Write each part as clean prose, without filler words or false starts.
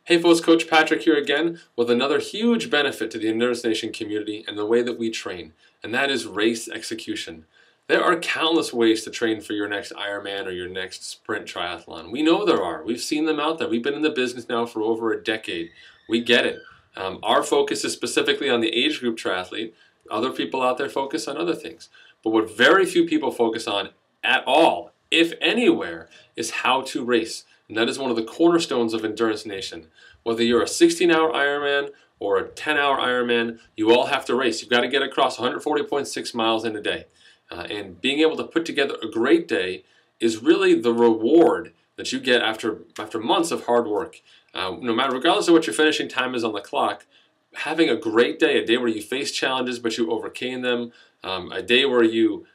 Hey folks, Coach Patrick here again with another huge benefit to the Endurance Nation community and the way that we train, and that is race execution. There are countless ways to train for your next Ironman or your next sprint triathlon. We know there are. We've seen them out there. We've been in the business now for over a decade. We get it. Our focus is specifically on the age group triathlete. Other people out there focus on other things. But what very few people focus on at all, if anywhere, is how to race. And that is one of the cornerstones of Endurance Nation. Whether you're a 16-hour Ironman or a 10-hour Ironman, you all have to race. You've got to get across 140.6 miles in a day. And being able to put together a great day is really the reward that you get after months of hard work. No matter, regardless of what your finishing time is on the clock, having a great day, a day where you face challenges but you overcame them, a day where you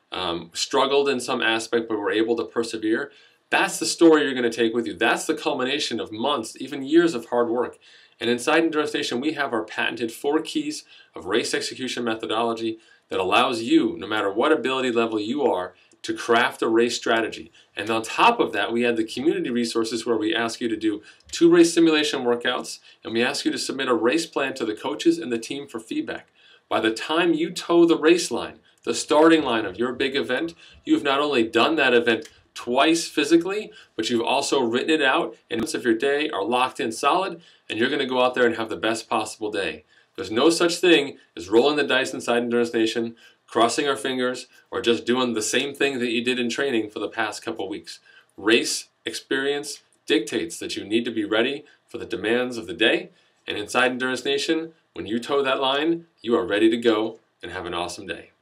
struggled in some aspect but were able to persevere, that's the story you're going to take with you. That's the culmination of months, even years of hard work. And inside Endurance Nation, we have our patented 4 keys of race execution methodology that allows you, no matter what ability level you are, to craft a race strategy. And on top of that, we have the community resources where we ask you to do 2 race simulation workouts, and we ask you to submit a race plan to the coaches and the team for feedback. By the time you toe the race line, the starting line of your big event, you've not only done that event twice physically, but you've also written it out, and months of your day are locked in solid, and you're going to go out there and have the best possible day. There's no such thing as rolling the dice inside Endurance Nation, crossing our fingers, or just doing the same thing that you did in training for the past couple weeks. Race experience dictates that you need to be ready for the demands of the day, and inside Endurance Nation, when you toe that line, you are ready to go and have an awesome day.